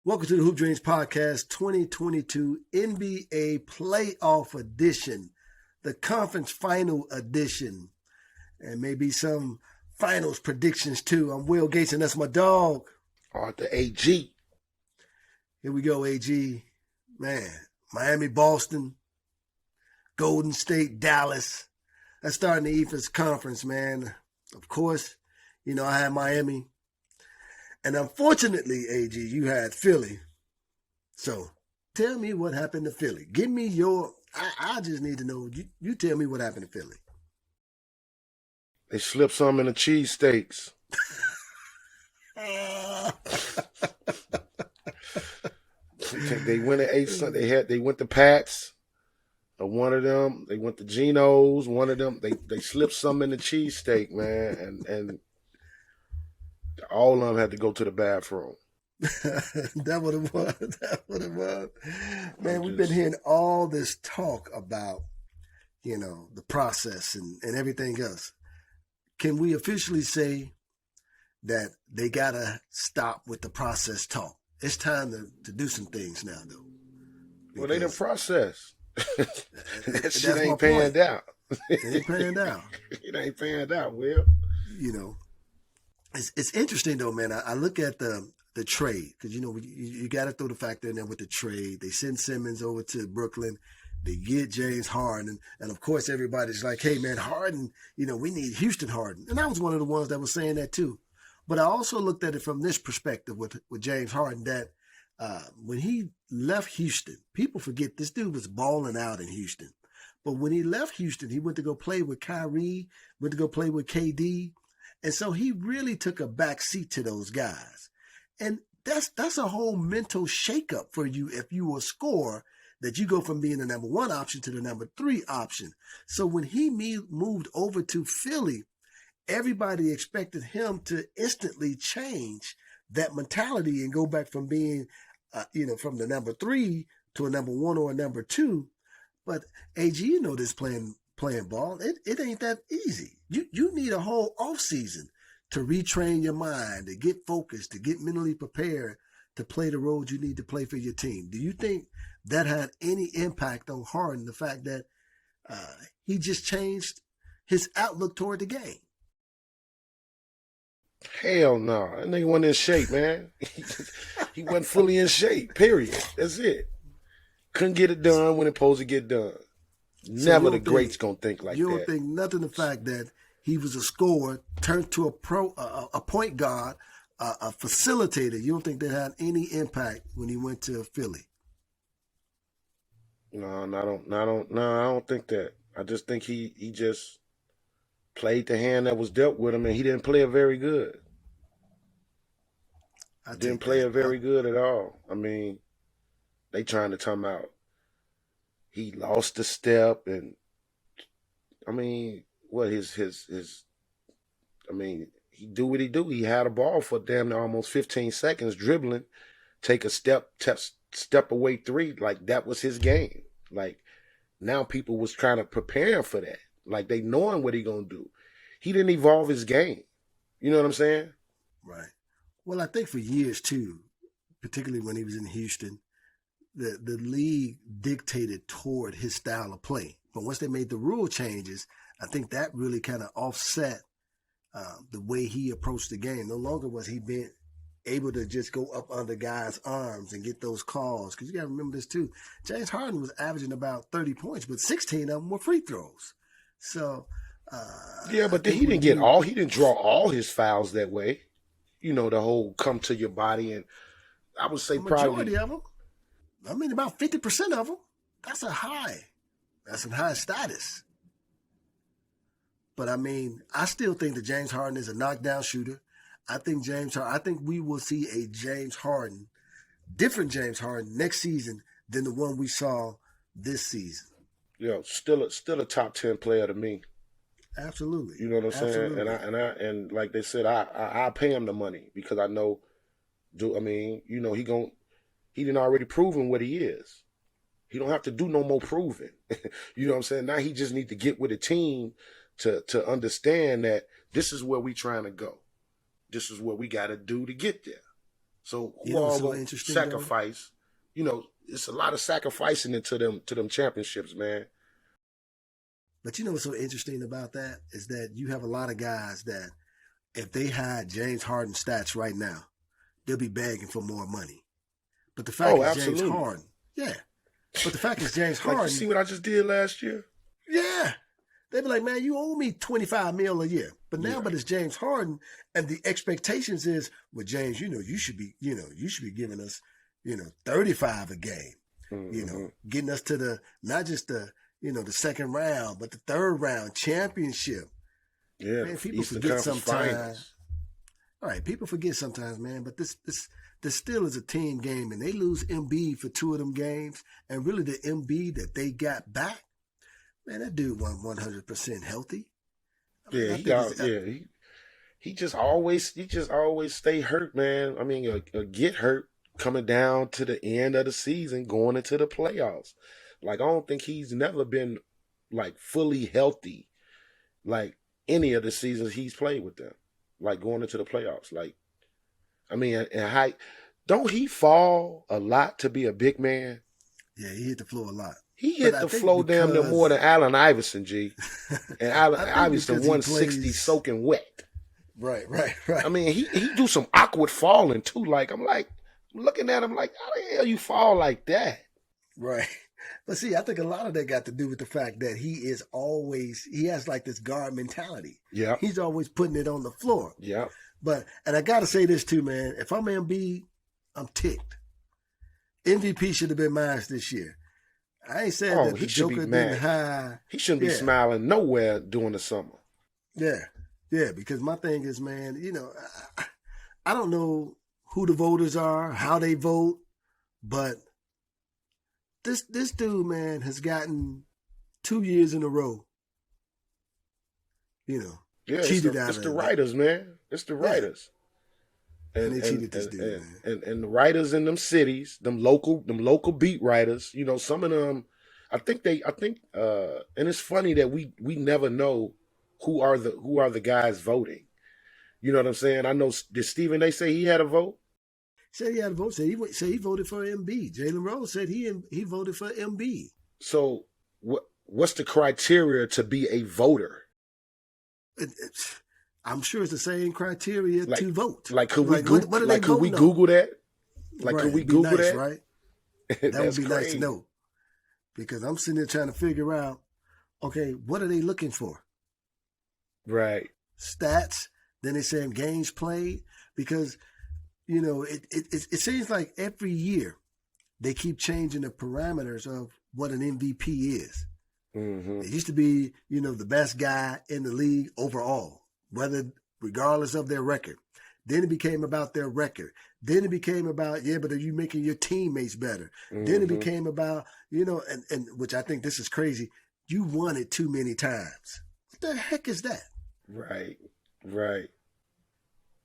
Welcome to the Hoop Dreams Podcast 2022 NBA Playoff Edition, the conference final edition, and maybe some finals predictions too. I'm Will Gates, and that's my dog. Arthur AG. Here we go, AG. Man, Miami, Boston, Golden State, Dallas. That's starting the Eastern Conference, man. Of course, I had Miami. And unfortunately, AG, you had Philly. So tell me what happened to Philly. Give me I just need to know. You tell me what happened to Philly. They slipped some in the cheesesteaks. They went and ate some. They went to Pat's. One of them, they went to Geno's. One of them, they slipped some in the cheesesteak, man, and all of them had to go to the bathroom. That's what it was. That's what it was. Man, we've been hearing all this talk about, the process and everything else. Can we officially say that they got to stop with the process talk? It's time to do some things now, though. Well, they didn't process. That shit ain't panned out. It ain't panned out. It ain't panned out, Will. It's interesting though, man. I look at the trade because you got to throw the factor in there with the trade. They send Simmons over to Brooklyn. They get James Harden, and of course everybody's like, "Hey, man, Harden. We need Houston Harden." And I was one of the ones that was saying that too. But I also looked at it from this perspective with James Harden that when he left Houston, people forget this dude was balling out in Houston. But when he left Houston, he went to go play with Kyrie, went to go play with KD. And so he really took a back seat to those guys. And that's a whole mental shakeup for you if you were a scorer, that you go from being the number one option to the number three option. So when he moved over to Philly, everybody expected him to instantly change that mentality and go back from being, from the number three to a number one or a number two. But AG, this playing ball, it ain't that easy. You need a whole off season to retrain your mind, to get focused, to get mentally prepared to play the roles you need to play for your team. Do you think that had any impact on Harden, the fact that he just changed his outlook toward the game? Hell no. That nigga wasn't in shape, man. He wasn't fully in shape, period. That's it. Couldn't get it done when it's supposed to get done. Never the greats gonna think like that. You don't think nothing the fact that he was a scorer, turned to a point guard, a facilitator. You don't think that had any impact when he went to Philly? No, I don't think that. I just think he just played the hand that was dealt with him, and he didn't play it very good. Didn't play it very good at all. I mean, they trying to come out. He lost a step, and I mean, what he do what he do. He had a ball for damn near almost 15 seconds, dribbling, take a step away three. Like, that was his game. Like, now people was trying to prepare him for that. Like, they knowing what he gonna do. He didn't evolve his game. You know what I'm saying? Right. Well, I think for years too, particularly when he was in Houston, the league dictated toward his style of play. But once they made the rule changes, I think that really kind of offset the way he approached the game. No longer was he being able to just go up under guys' arms and get those calls. Because you got to remember this too. James Harden was averaging about 30 points, but 16 of them were free throws. So yeah, but he didn't draw all his fouls that way. The whole come to your body, and I would say majority of them. I mean, about 50% of them. That's a high status. But I mean, I still think that James Harden is a knockdown shooter. I think we will see a different James Harden next season than the one we saw this season. Yeah, still a top 10 player to me. Absolutely. You know what I'm saying? And like they said, I pay him the money because I know. He done already proven what he is. He don't have to do no more proving. You know what I'm saying? Now he just need to get with a team to understand that this is where we trying to go. This is what we got to do to get there. So You who know what's all so gonna interesting though? sacrifice? You know, it's a lot of sacrificing into them championships, man. But you know what's so interesting about that is that you have a lot of guys that if they had James Harden stats right now, they'll be begging for more money. But the fact Oh, is James absolutely. Harden, yeah. But the fact is James Like you see Harden, what I just did last year? yeah. They'd be like, man, you owe me 25 mil a year. But now, Yeah. but it's James Harden, and the expectations is, well, James, you should be giving us, 35 a game. Mm-hmm. Getting us to the not just the second round, but the third round championship. Yeah, Man, the people Eastern forget Conference sometimes. Finals. All right, people forget sometimes, man. But this still is a team game, and they lose Embiid for two of them games, and really the Embiid that they got back, man, that dude wasn't 100% healthy. I mean, Yeah, I he think it's got yeah, he just always stay hurt, man. I mean, get hurt coming down to the end of the season, going into the playoffs. Like I don't think he's never been like fully healthy, like any of the seasons he's played with them, like going into the playoffs. Like I mean, and height, don't he fall a lot to be a big man? yeah, he hit the floor a lot, He but hit I the think floor damn near more because than Allen Iverson, G. And Allen I think Iverson because he 160 plays soaking wet. right, right, I right. mean, he do some awkward falling too. I'm looking at him like, how the hell you fall like that? Right. But see, I think a lot of that got to do with the fact that he has like this guard mentality. Yep, He's always putting it on the floor. yep. And I got to say this too, man. If I'm Embiid, I'm ticked. MVP should have been mine this year. I ain't said Oh, that he the should be Joker didn't mad. hire. He shouldn't be Yeah, smiling nowhere during the summer. yeah, yeah. Because my thing is, man, I don't know who the voters are, how they vote, but this dude, man, has gotten 2 years in a row, you know, Yeah, cheated out it's the of it. writers, man. It's the Yeah, writers. and And they and cheated this and dude, and, man. and the writers in them cities, them local beat writers, some of them and it's funny that we never know who are the guys voting. You know what I'm saying? I know did Stephen they say he had a vote? Said he had a vote. Said he voted for MB. Jalen Rose said he voted for MB. So what's the criteria to be a voter? I'm sure it's the same criteria Like to vote. like could we Like what are they could we voting on? Google that? Like Right, could we it'd be Google nice, that? right? That would That's be nice to crazy. know because I'm sitting there trying to figure out, okay, what are they looking for? Right. Stats. Then they saying games played because it seems like every year they keep changing the parameters of what an MVP is. Mm-hmm. It used to be, the best guy in the league overall, regardless of their record. Then it became about their record. Then it became about, yeah, but are you making your teammates better? Then it Mm-hmm. became about, and which I think this is crazy. You won it too many times. What the heck is that? Right. Right.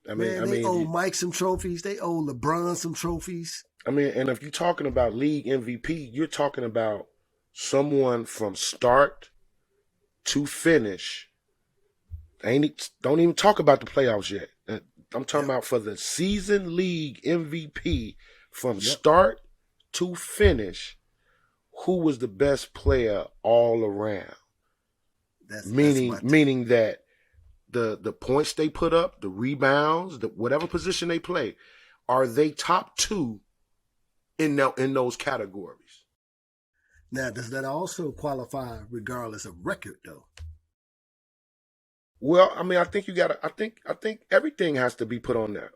Man, I they owe mean, Mike some trophies. They owe LeBron some trophies. and if you're talking about league MVP, you're talking about someone from start to finish. Don't even talk about the playoffs yet. I'm talking Yep. about for the season league MVP from Yep. start to finish. Who was the best player all around? That's Meaning, my take. meaning that the points they put up, the rebounds, whatever position they play, are they top two in those categories? Now, does that also qualify regardless of record, though? Well, I mean, I think you got to. I think everything has to be put on there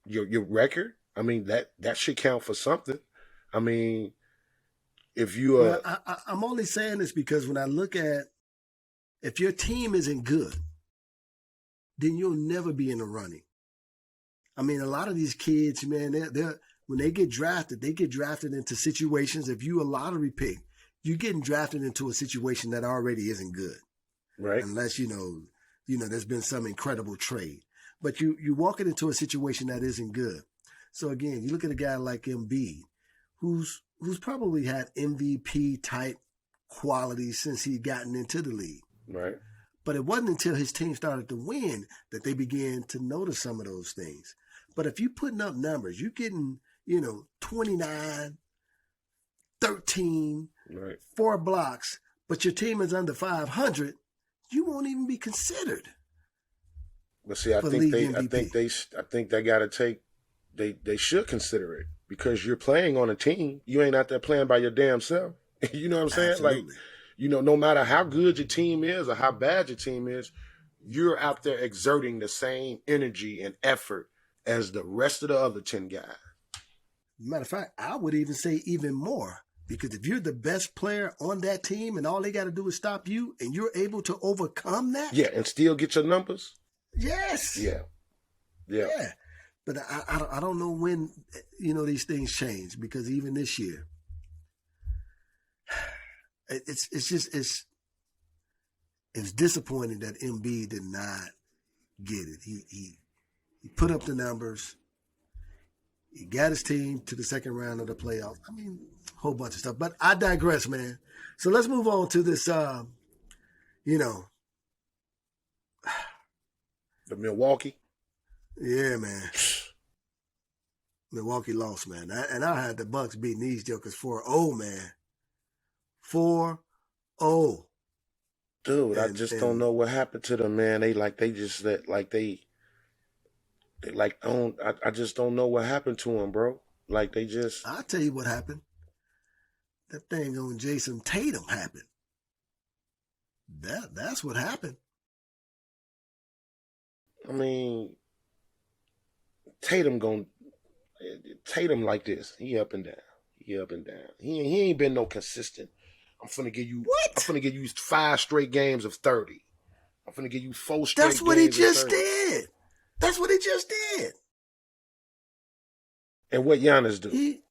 your record. I mean that should count for something. I mean, if you Well, I'm only saying this because when I look at if your team isn't good, then you'll never be in the running. I mean, a lot of these kids, man, they're when they get drafted into situations. If you a lottery pick, you're getting drafted into a situation that already isn't good, right, unless there's been some incredible trade. But you walking into a situation that isn't good. So again, you look at a guy like Embiid, who's probably had MVP type qualities since he gotten into the league. right, But it wasn't until his team started to win that they began to notice some of those things. But if you're putting up numbers, you're getting, 29, 13, Right. 4 blocks, but your team is under 500, you won't even be considered But see, I for think league they, MVP. I think they got to take, they should consider it because you're playing on a team. You ain't out there playing by your damn self. You know what I'm saying? Like, Absolutely. no matter how good your team is or how bad your team is, you're out there exerting the same energy and effort as the rest of the other 10 guys. Matter of fact, I would even say even more. Because if you're the best player on that team and all they got to do is stop you and you're able to overcome that, Yeah, and still get your numbers. yes. Yeah. Yeah. But I don't know when, these things change because even this year, it's disappointing that Embiid did not get it. He put up the numbers. He got his team to the second round of the playoffs. I mean, a whole bunch of stuff. But I digress, man. So let's move on to this, The Milwaukee. Yeah, man. Milwaukee lost, man. And I had the Bucks beating these jokers 4-0, man. 4-0. Dude, I just don't know what happened to them, man. I just don't know what happened to them, bro. Like they just. I'll tell you what happened. That thing on Jason Tatum happened. That's what happened. I mean, Tatum like this. He up and down. He ain't been no consistent. I'm finna give you 5 straight games of 30. I'm finna give you 4 straight games. That's what he just did. That's what he just did. And what Giannis do? He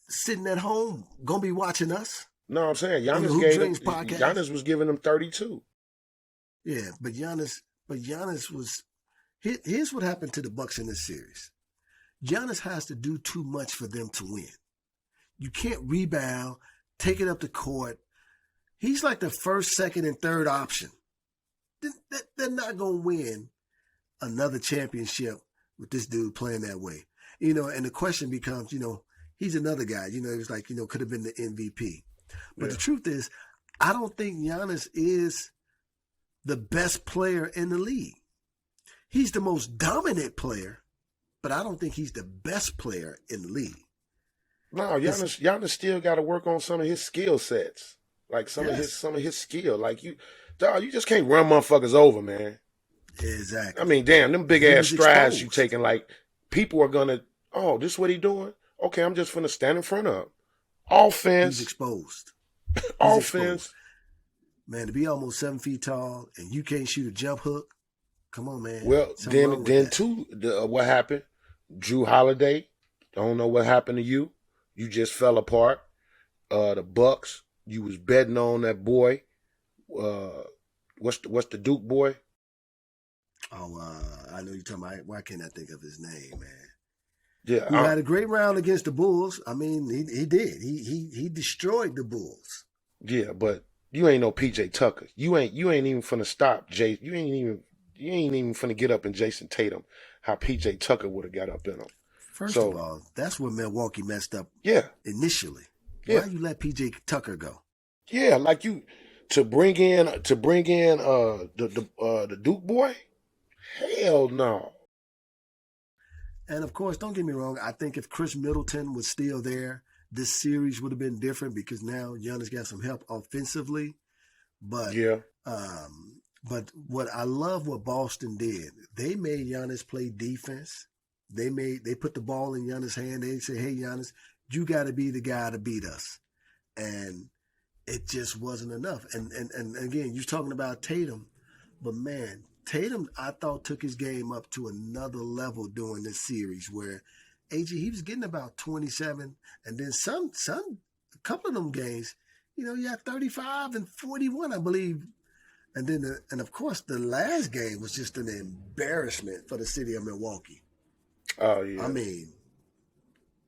sitting at home, gonna be watching us. No, I'm saying Giannis was giving him 32. Yeah, but Giannis was. Here's what happened to the Bucks in this series. Giannis has to do too much for them to win. You can't rebound, take it up the court. He's like the first, second, and third option. They're not going to win another championship with this dude playing that way. And the question becomes, he's another guy. It was like, could have been the MVP. But The truth is, I don't think Giannis is the best player in the league. He's the most dominant player, but I don't think he's the best player in the league. No, Giannis still got to work on some of his skill sets, like some of his skill. Like you just can't run motherfuckers over, man. Exactly. I mean, damn, them big ass strides you taking. Like people are gonna, this is what he doing. Okay, I'm just gonna stand in front of him. Offense. He's exposed. Offense. Man, to be almost 7 feet tall and you can't shoot a jump hook, come on, man. Well, then too, what happened? Drew Holiday. I don't know what happened to you. You just fell apart. The Bucks. You was betting on that boy. What's the Duke boy? Oh, I know you're talking about. Why can't I think of his name, man? Yeah, who had a great round against the Bulls. I mean, he did. He destroyed the Bulls. Yeah, but you ain't no PJ Tucker. You ain't even finna stop Jay. You ain't even finna get up in Jason Tatum. How PJ Tucker would have got up in him. First of all, that's where Milwaukee messed up. Yeah. Initially, yeah. Why you let PJ Tucker go? Yeah, like you to bring in the Duke boy. Hell no. And of course, don't get me wrong. I think if Chris Middleton was still there, this series would have been different because now Giannis got some help offensively. But yeah. But what I love what Boston did, they made Giannis play defense. They put the ball in Giannis' hand. They say, "Hey, Giannis, you got to be the guy to beat us," and it just wasn't enough. And again, you're talking about Tatum, but man, Tatum, I thought took his game up to another level during this series where AG he was getting about 27, and then some a couple of them games, he had 35 and 41, I believe. And then, and of course, the last game was just an embarrassment for the city of Milwaukee. Oh yeah. I mean,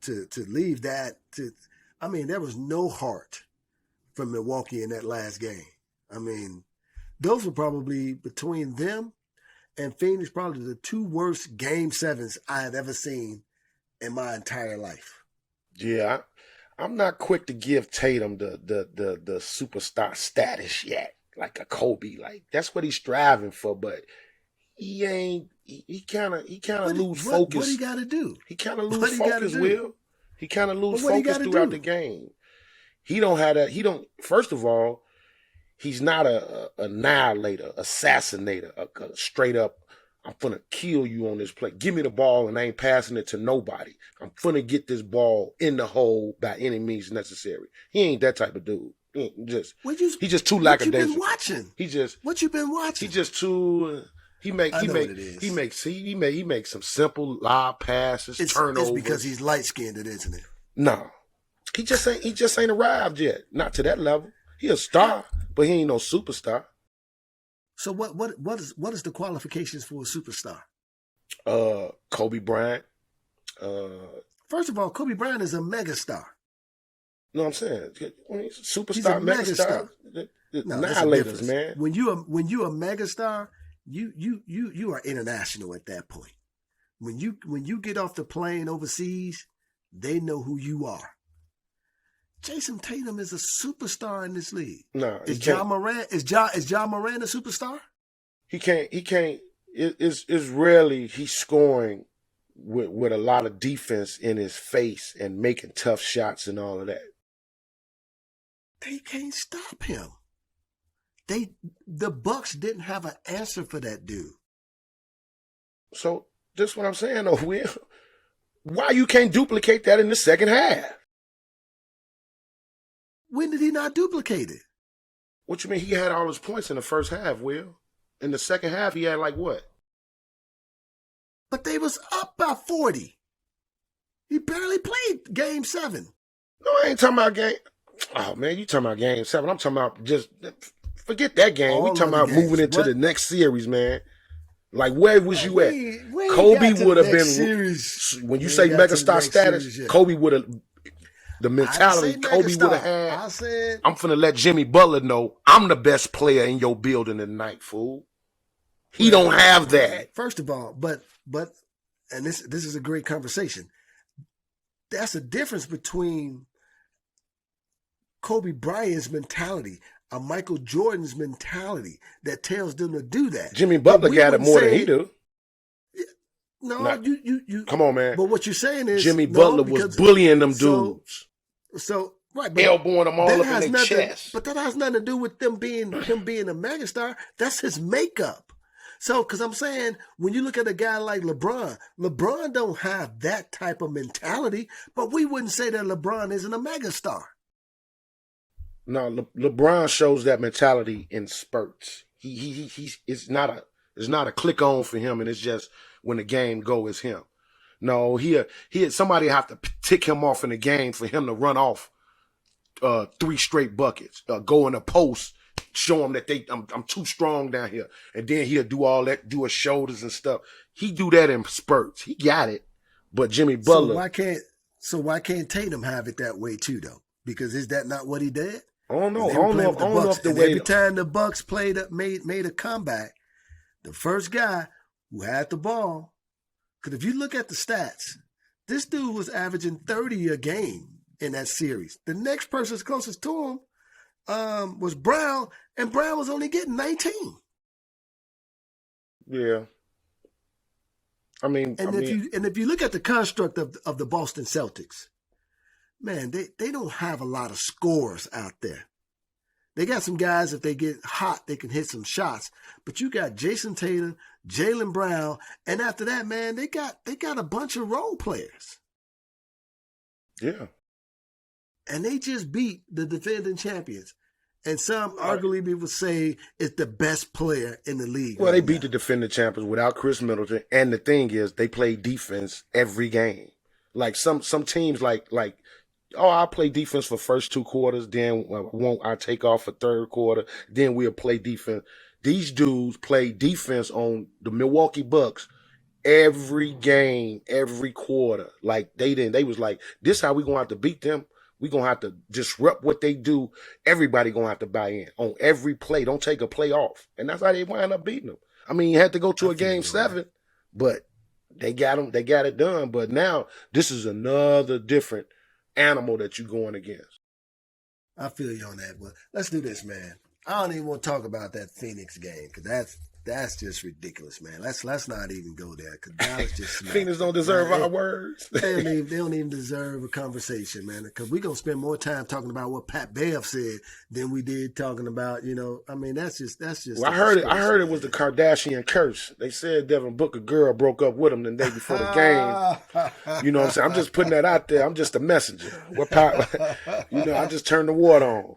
to leave that there was no heart from Milwaukee in that last game. I mean, those were probably between them and Phoenix probably the two worst Game 7s I have ever seen in my entire life. Yeah, I'm not quick to give Tatum the superstar status yet, like a Kobe. Like that's what he's striving for, but he ain't. He kind of lose focus. What he got to do? He kind of lose focus. Will he kind of lose focus throughout the game? He don't have that. He don't. First of all, he's not a annihilator, assassinator, a straight up. I'm finna kill you on this play. Give me the ball and I ain't passing it to nobody. I'm finna get this ball in the hole by any means necessary. He ain't that type of dude. He's just too lackadaisical. What you been watching? He just too. He makes some simple lob passes, turnovers. It's because he's light skinned, isn't it? No, he just ain't arrived yet. Not to that level. He a star, but he ain't no superstar. So what is the qualifications for a superstar? Kobe Bryant. First of all, Kobe Bryant is a megastar. No, I'm saying superstar, he's a megastar. Annihilators, man. When you a megastar, you are international at that point. When you get off the plane overseas, they know who you are. Jason Tatum is a superstar in this league. No, is Ja Morant a superstar? He can't. It's rarely he's scoring with a lot of defense in his face and making tough shots and all of that. They can't stop him. The Bucks didn't have an answer for that dude. So this is what I'm saying though, Will. Why you can't duplicate that in the second half? When did he not duplicate it? What you mean? He had all his points in the first half, Will. In the second half, he had like what? But they was up by 40. He barely played Game 7. No, I ain't talking about game. Oh, man, you talking about Game 7. I'm talking about just forget that game. We talking about moving into the next series, man. Like, where was you at? Kobe would have been, when you say megastar status, Kobe would have, the mentality Kobe would have had. I'm finna let Jimmy Butler know I'm the best player in your building tonight, fool. He don't have that. First of all, but and this is a great conversation. That's a difference between Kobe Bryant's mentality, a Michael Jordan's mentality that tells them to do that. Jimmy Butler got it more than he do. No, you come on, man. But what you're saying is Jimmy Butler was bullying them dudes. So right, elbowing them all up in their chest. But that has nothing to do with him being a megastar. That's his makeup. So, because I'm saying, when you look at a guy like LeBron don't have that type of mentality, but we wouldn't say that LeBron isn't a megastar. No, LeBron shows that mentality in spurts. It's not a click on for him, and it's just when the game go, it's him. No, he somebody have to tick him off in the game for him to run off 3 straight buckets, go in a post, show him that I'm too strong down here, and then he'll do all that, do his shoulders and stuff. He do that in spurts. He got it, but Jimmy Butler. So why can't Tatum have it that way too, though? Because is that not what he did? I don't know. I don't know if the way every time the Bucks made a comeback, the first guy who had the ball. Because if you look at the stats, this dude was averaging 30 a game in that series. The next person closest to him was Brown, and Brown was only getting 19. Yeah. If you look at the construct of the Boston Celtics, man, they don't have a lot of scorers out there. They got some guys, if they get hot, they can hit some shots. But you got Jason Tatum, Jaylen Brown, and after that, man, they got a bunch of role players. Yeah. And they just beat the defending champions. And some arguably would say it's the best player in the league. Well, they beat the defending champions without Chris Middleton. And the thing is, they play defense every game. Like some teams like I'll play defense for first 2 quarters, then I take off for third quarter, then we'll play defense. These dudes play defense on the Milwaukee Bucks every game, every quarter. Like they was like, this how we gonna have to beat them. We gonna have to disrupt what they do. Everybody gonna have to buy in on every play. Don't take a play off. And that's how they wind up beating them. I mean, you had to go to I a feel game you on that. 7, but they got it done. But now this is another different animal that you're going against. I feel you on that. But let's do this, man. I don't even want to talk about that Phoenix game because that's just ridiculous, man. Let's not even go there because Dallas just smacked Phoenix don't them. deserve our words. They don't even deserve a conversation, man. Because we're gonna spend more time talking about what Pat Bev said than we did talking about, I mean, that's just. Well, I heard it was the Kardashian curse. They said Devin Booker girl broke up with him the day before the game. You know what I'm saying? I'm just putting that out there. I'm just a messenger. I just turned the water on.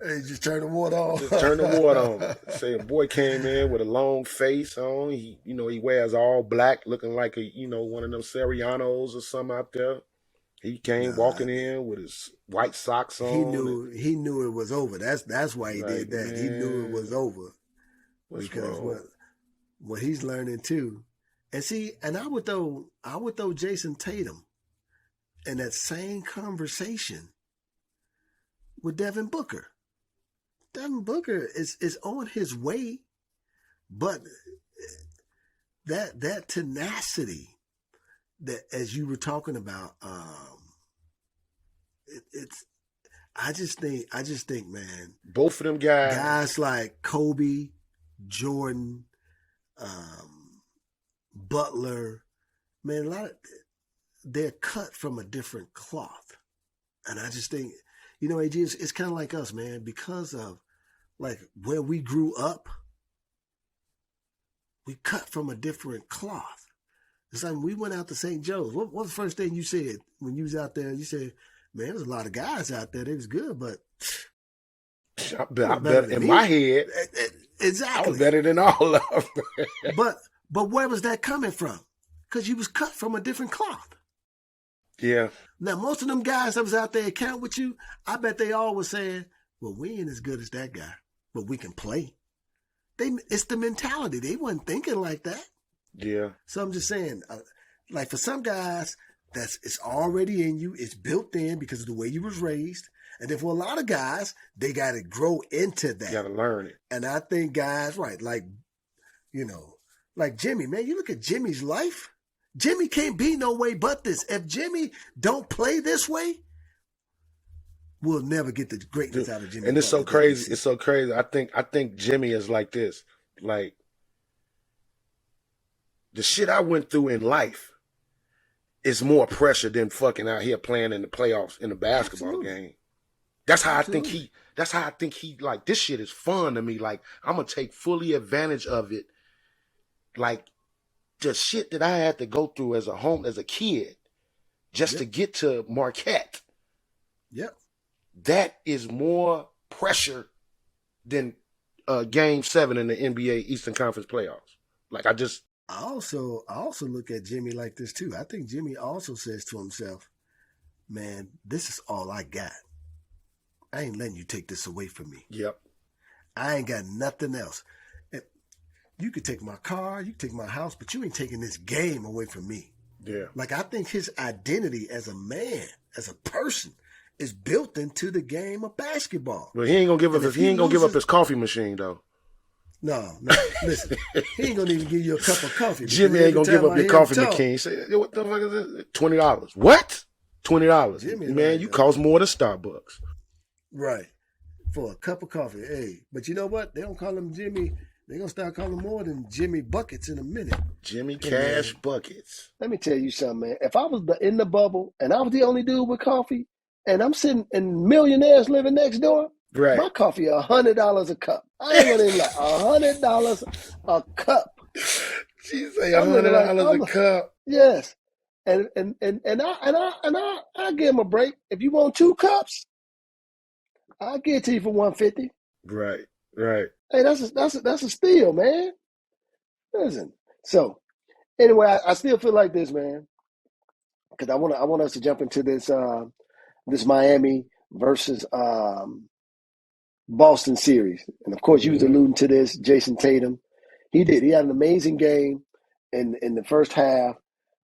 Hey, just turn the water on. Just turn the water on. Say a boy came in with a long face on. He wears all black, looking like one of them Serianos or something out there. He came walking in with his white socks on. He knew it was over. That's why he did that. Man, he knew it was over. Because what he's learning too. And see, and I would throw Jason Tatum in that same conversation with Devin Booker. Devin Booker is on his way, but that tenacity that, as you were talking about, I just think, man, both of them guys like Kobe, Jordan, Butler, man, they're cut from a different cloth, and I just think. AG, it's kind of like us, man, because of like where we grew up, we cut from a different cloth. It's like when we went out to St. Joe's. What was the first thing you said when you was out there? You said, man, there's a lot of guys out there. They was good, but I bet in my head, exactly, I was better than all of them. but where was that coming from? Because you was cut from a different cloth. Yeah. Now, most of them guys that was out there count with you, I bet they all was saying, well, we ain't as good as that guy, but we can play. It's the mentality. They wasn't thinking like that. Yeah. So I'm just saying, like for some guys, it's already in you. It's built in because of the way you was raised. And then for a lot of guys, they got to grow into that. You got to learn it. And I think guys, right, like Jimmy, man, you look at Jimmy's life. Jimmy can't be no way but this. If Jimmy don't play this way, we'll never get the greatness out of Jimmy. And it's so crazy. It's so crazy. I think Jimmy is like this. Like the shit I went through in life is more pressure than fucking out here playing in the playoffs in a basketball game. That's how I think he like this shit is fun to me. Like I'm gonna take fully advantage of it. Like the shit that I had to go through as a kid just to get to Marquette. Yep. That is more pressure than Game 7 in the NBA Eastern Conference playoffs. Like I also look at Jimmy like this too. I think Jimmy also says to himself, man, this is all I got. I ain't letting you take this away from me. Yep. I ain't got nothing else. You could take my car, you could take my house, but you ain't taking this game away from me. Yeah. Like I think his identity as a man, as a person, is built into the game of basketball. But he ain't gonna give up his coffee machine though. No. Listen, he ain't gonna even give you a cup of coffee. Jimmy ain't gonna give up your coffee machine. Say, what the fuck is this? $20. What? $20. Man, you cost more than Starbucks. Right. For a cup of coffee. Hey, but you know what? They don't call him Jimmy. They're going to start calling more than Jimmy Buckets in a minute. Jimmy Cash Buckets. Let me tell you something, man. If I was in the bubble and I was the only dude with coffee and I'm sitting and millionaires living next door, right. My coffee $100 a cup. I ain't going to even like $100 a cup. She say $100 a cup. Yes. And I give him a break. If you want 2 cups, I'll give it to you for $150. Right. Right. Hey, that's a steal, man. Listen. So, anyway, I still feel like this, man, because I want us to jump into this this Miami versus Boston series, and of course, you was alluding to this, Jason Tatum. He did. He had an amazing game in the first half,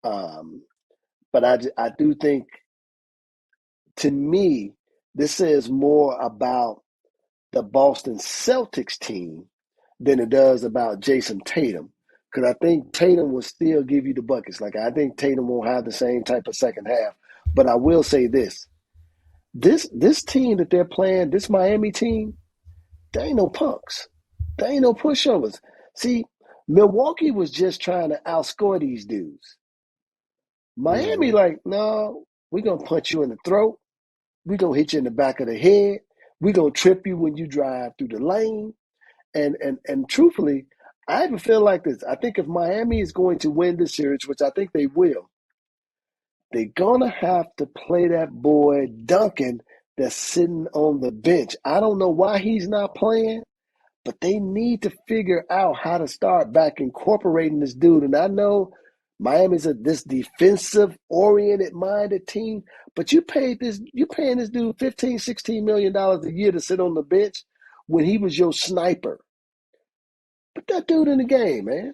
but I do think, to me, this says more about the Boston Celtics team than it does about Jason Tatum. Because I think Tatum will still give you the buckets. Like, I think Tatum won't have the same type of second half. But I will say this. This team that they're playing, this Miami team, they ain't no punks. They ain't no pushovers. See, Milwaukee was just trying to outscore these dudes. Miami, Mm-hmm. like, no, we're going to punch you in the throat. We're going to hit you in the back of the head. We're going to trip you when you drive through the lane. And truthfully, I even feel like this. I think if Miami is going to win this series, which I think they will, they're going to have to play that boy Duncan that's sitting on the bench. I don't know why he's not playing, but they need to figure out how to start back incorporating this dude. And I know Miami's this defensive oriented minded team, but you're paying this dude $15-16 million a year to sit on the bench when he was your sniper. Put that dude in the game, man.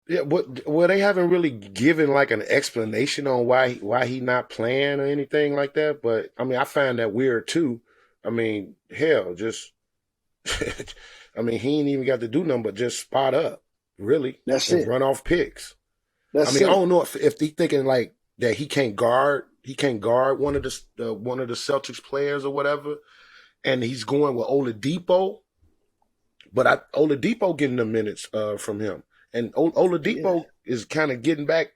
Yeah, well, they haven't really given like an explanation on why he not playing or anything like that. But I mean, I find that weird too. I mean, hell, just I mean, he ain't even got to do nothing but just spot up, really, That's and it. run off picks. I That's mean, I it. don't know if they thinking like that he can't guard one of the Celtics players or whatever, and he's going with Oladipo. But Oladipo getting the minutes from him, and Yeah. Oladipo is kind of getting back,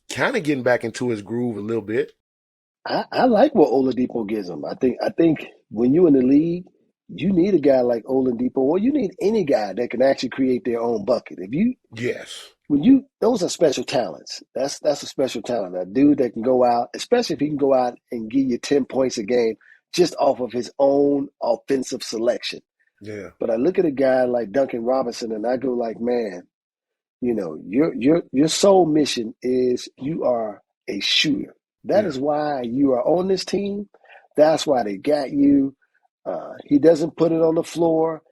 kind of getting back into his groove a little bit. I like what Oladipo gives them. I think when you're in the league, you need a guy like Oladipo, or you need any guy that can actually create their own bucket. If you Yes, when you those are special talents. That's a special talent. A dude that can go out, especially if he can go out and give you 10 points a game just off of his own offensive selection. yeah, But I look at a guy like Duncan Robinson and I go like, man, your sole mission is you are a shooter. That yeah. is why you are on this team. That's why they got you. He doesn't put it on the floor.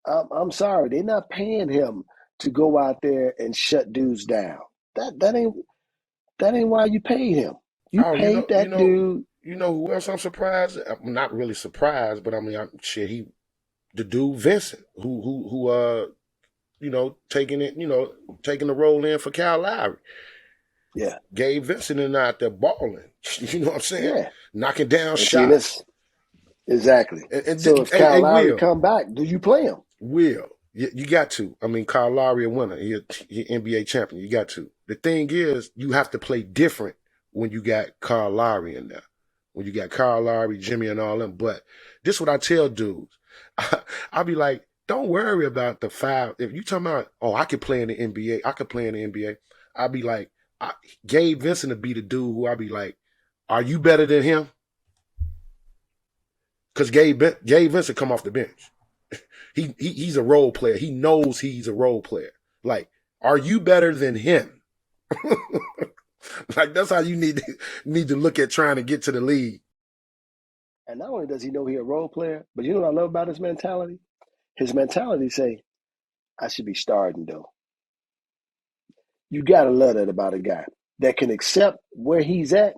I'm sorry, they're not paying him to go out there and shut dudes down. That ain't why you paid him. You Oh, paid that dude. you know who else I'm surprised? I'm not really surprised, but I mean, the dude Vincent, taking it, taking the role in for Kyle Lowry. Yeah, Gabe Vincent and out there balling. You know what I'm saying? yeah. Knocking down And see, shots. that's exactly. So if Hey, Kyle Lowry Will, come back, do you play him? you got to. I mean, Kyle Lowry a winner. He NBA champion. You got to. The thing is, you have to play different when you got Kyle Lowry in there. When you got Kyle Lowry, Jimmy, and all them. But this is what I tell dudes. I'll be like, don't worry about the five. If you talking about, oh, I could play in the NBA. I could play in the NBA. I'll be like, Gabe Vincent would be the dude who I'll be like, are you better than him? Because Gabe Vincent come off the bench. He's a role player. He knows he's a role player. Like, are you better than him? Like, that's how you need to look at trying to get to the league. And not only does he know he's a role player, but you know what I love about his mentality? His mentality say, I should be starting though. You gotta love that about a guy that can accept where he's at,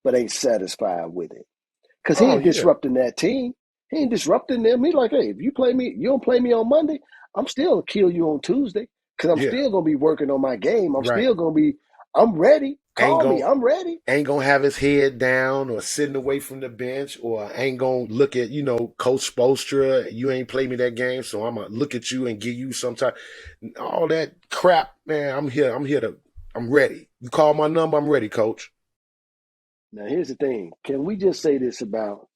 but ain't satisfied with it. Cause he Oh ain't yeah, disrupting that team. He ain't disrupting them. He's like, hey, if you don't play me on Monday, I'm still gonna kill you on Tuesday. Cause I'm yeah, still gonna be working on my game. right. I'm ready. Ain't Call me, gonna I'm ready. ain't gonna have his head down or sitting away from the bench, or ain't gonna look at Coach Spoelstra. You ain't played me that game, so I'm gonna look at you and give you some time. All that crap, man. I'm ready. You call my number, I'm ready, Coach. Now here's the thing. Can we just say this about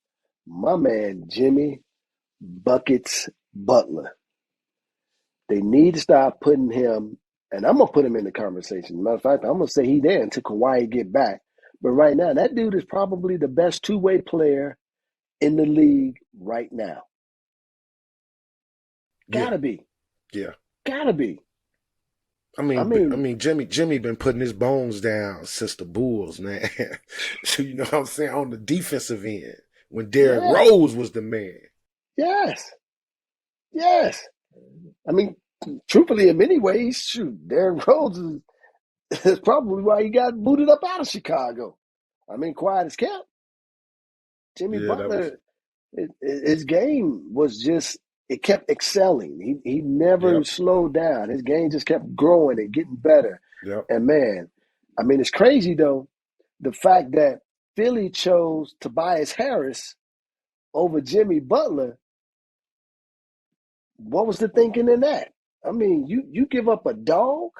my man Jimmy Buckets Butler? They need to stop putting him, and I'm gonna put him in the conversation. Matter of fact, I'm gonna say he there until Kawhi get back. But right now, that dude is probably the best two-way player in the league right now. Yeah, Gotta be, yeah. gotta be. I I mean, mean, Jimmy been putting his bones down since the Bulls, man. So you know what I'm saying, on the defensive end when Derrick yeah, Rose was the man. yes, yes. I mean, truthfully, in many ways, shoot, Derrick Rose is probably why he got booted up out of Chicago. I mean, quiet as kept. Jimmy Yeah, that was Butler. His game was just, it kept excelling. He never Yep. slowed down. His game just kept growing and getting better. Yep. And man, I mean, it's crazy though, the fact that Philly chose Tobias Harris over Jimmy Butler. What was the thinking in that? I mean, you give up a dog.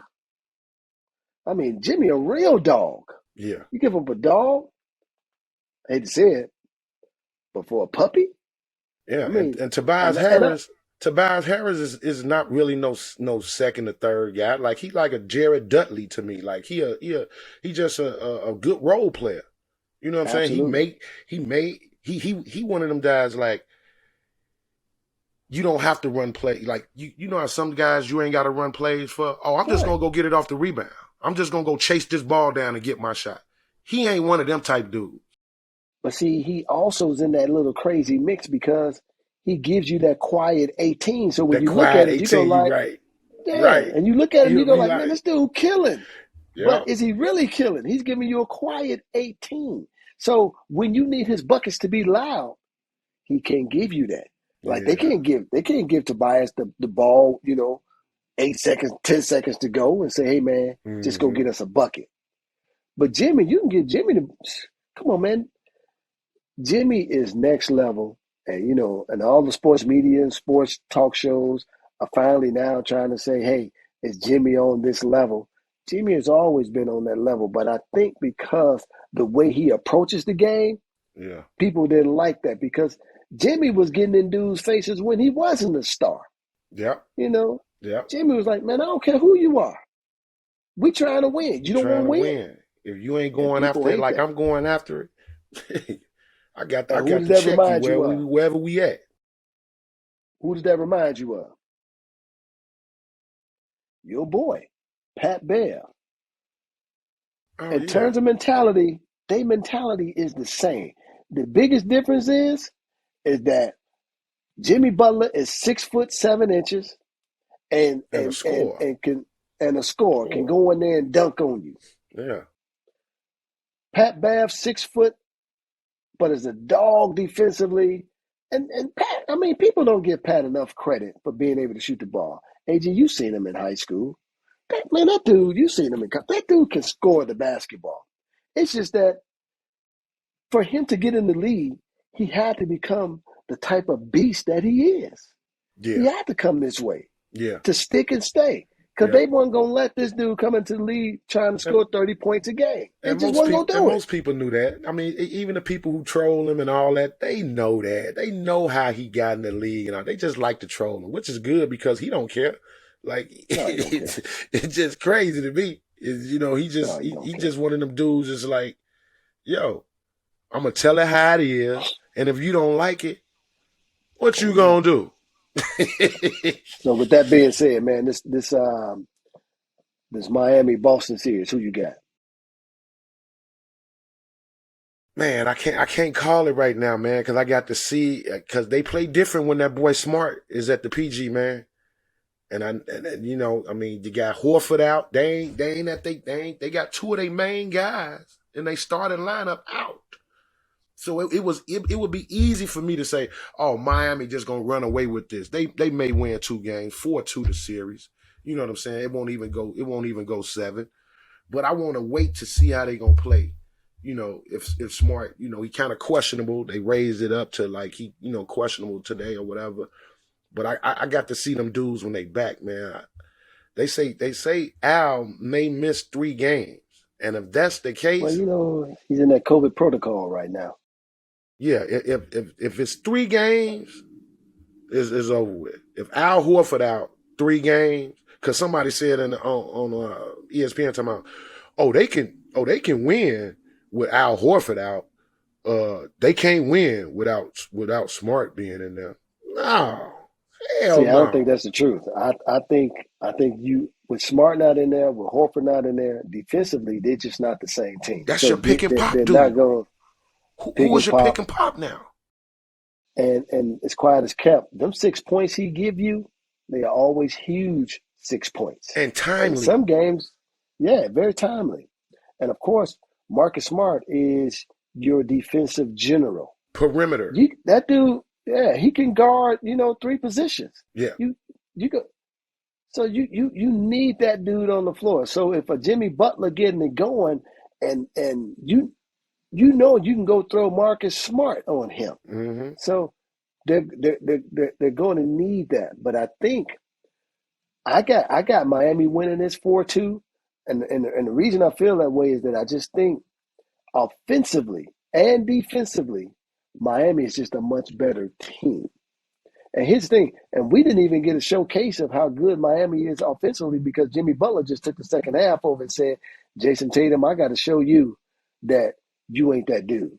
I mean, Jimmy, a real dog. Yeah. You give up a dog. I hate to say it, but for a puppy, Yeah. I mean, And Tobias and I, Harris. Tobias Harris is not really no second or third guy. Like he like a Jared Dudley to me. Like he just a good role player. You know what I'm saying? absolutely. He one of them guys like you don't have to run play. Like you know how some guys you ain't got to run plays for. Oh, I'm just Right. gonna go get it off the rebound. I'm just gonna go chase this ball down and get my shot. He ain't one of them type dudes. But see, he also is in that little crazy mix because he gives you that quiet 18. So when That you look quiet at it, you go 18, you like, right. yeah. Right. And you look at him, you He'll go be like, man, like, this dude killing. yeah, But is he really killing? He's giving you a quiet 18. So when you need his buckets to be loud, he can't give you that. Like yeah. they can't give Tobias the ball, 8 seconds, 10 seconds to go and say, hey man, just go Mm-hmm. get us a bucket. But Jimmy, you can get Jimmy to come on, man. Jimmy is next level. And and all the sports media and sports talk shows are finally now trying to say, hey, is Jimmy on this level? Jimmy has always been on that level, but I think because the way he approaches the game, Yeah. people didn't like that because Jimmy was getting in dudes' faces when he wasn't a star. Yep. You know, Yep. Jimmy was like, man, I don't care who you are. We trying to win. We You don't want trying to to win? win. If you ain't And going people after it hate like that. I'm going after it, I And who got does to that check you remind you of? wherever we at. Who does that remind you of? Your boy, Pat Bear. Oh In yeah. terms of mentality, their mentality is the same. The biggest difference is that Jimmy Butler is 6'7" and And a and and score. and can and a scorer can Score. go in there and dunk on you. Yeah. Pat Bev 6 foot, but is a dog defensively. And Pat, I mean, people don't give Pat enough credit for being able to shoot the ball. AJ, you seen him in high school. That dude, you seen him that dude can score the basketball. It's just that for him to get in the league, he had to become the type of beast that he is. He Yeah. had to come this way Yeah. to stick and stay. Because Yeah. they weren't going to let this dude come into the league trying to And, score 30 points a game. They and just wasn't going to do it. most people knew that. I mean, even the people who troll him and all that, they know that. They know how he got in the league and all. They just like to troll him, which is good because he don't care. Like No, he don't care. it's just crazy to me. No, he don't He care. just one of them dudes is like, yo, I'm gonna tell it how it is, and if you don't like it, what you Oh, yeah. gonna do? So with that being said, man, this Miami Boston series, who you got? Man, I can't call it right now, man, because I got to see because they play different when that boy Smart is at the PG, man. And I mean, you got Horford out. They got two of their main guys and they starting lineup out. So it would be easy for me to say, oh, Miami just gonna run away with this. They may win 2 games, 4-2 the series. You know what I'm saying? It won't even go 7. But I want to wait to see how they gonna play. If Smart, he kind of questionable. They raised it up to like he, questionable today or whatever. But I got to see them dudes when they back, man. They say Al may miss 3 games, and if that's the Well, case, he's in that COVID protocol right now. yeah, if it's 3 games, is over with. If Al Horford out 3 games, because somebody said on ESPN talking about, they can win with Al Horford out. They can't win without Smart being in there. No, hell See, I don't think no. that's the truth. I think you with Smart not in there, with Horford not in there, defensively they're just not the same team. That's So your pick and pop they're not dude. going to pick Who and is your pick pop. and pop now? And as quiet as kept, them 6 points he give you, they are always huge 6 points. And And in timely some games, yeah, very timely. And of course, Marcus Smart is your defensive general. perimeter. That dude, Yeah, he can guard, three positions. Yeah. You you go so you need that dude on the floor. So if a Jimmy Butler getting it going and you can go throw Marcus Smart on him. Mm-hmm. So they're going to need that. But I think I got Miami winning this 4-2. And the reason I feel that way is that I just think offensively and defensively, Miami is just a much better team. And here's the thing, and we didn't even get a showcase of how good Miami is offensively because Jimmy Butler just took the second half over and said, Jason Tatum, I got to show you that you ain't that dude.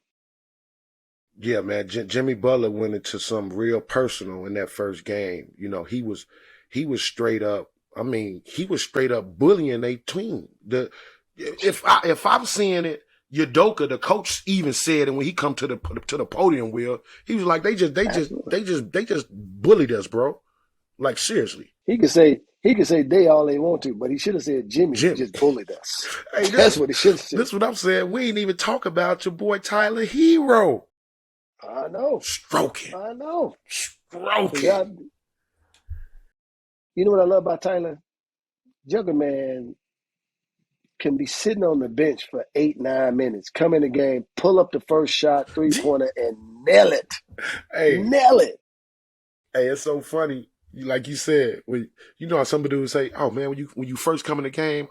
Yeah, man. Jimmy Butler went into some real personal in that first game. He was straight up. I mean, he was straight up bullying a team. If I'm seeing it, Udoka, the coach, even said, and when he come to the podium, he was like, they just bullied us, bro. Like seriously. He could say they all they want to, but he should have said Jimmy Jimmy just bullied us. Hey, That's what he should have said. This is what I'm saying. We ain't even talk about your boy Tyler Hero. I know. Stroking. I know. Stroking. You know what I love about Tyler? Jugger man can be sitting on the bench for 8-9 minutes, come in the game, pull up the first shot, 3-pointer, and nail it. Hey. Nail it. Hey, it's so funny. Like you said, how some dudes say, "Oh man, when you first come in the game,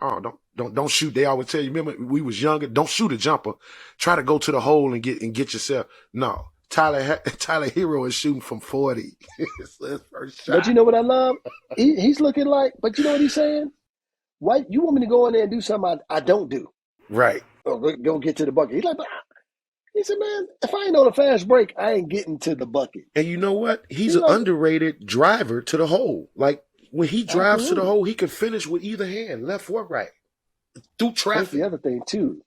don't shoot." They always tell you, remember we was younger, don't shoot a jumper. Try to go to the hole and get yourself. No, Tyler Hero is shooting from 40. It's his first shot. But you know what I love? He's looking like. But you know what he's saying? Why you want me to go in there and do something I don't do? Right. Or go get to the bucket. He's like, he said, man, if I ain't on a fast break, I ain't getting to the bucket. And you know what? He's an underrated driver to the hole. Like when he drives to the hole, he can finish with either hand, left or right, through traffic. That's the other thing too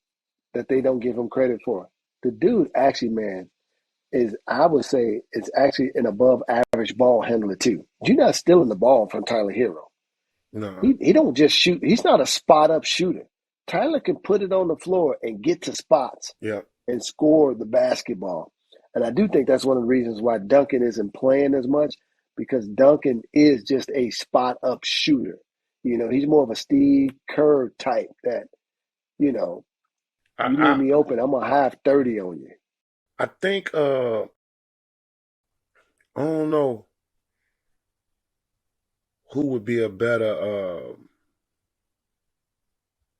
that they don't give him credit for. The dude actually, man, I would say it's actually an above average ball handler too. You're not stealing the ball from Tyler Hero. No. He don't just shoot. He's not a spot up shooter. Tyler can put it on the floor and get to spots. Yeah. And score the basketball. And I do think that's one of the reasons why Duncan isn't playing as much, because Duncan is just a spot-up shooter. He's more of a Steve Kerr type that, you leave me open, I'm going to have 30 on you. I think, I don't know who would be a better,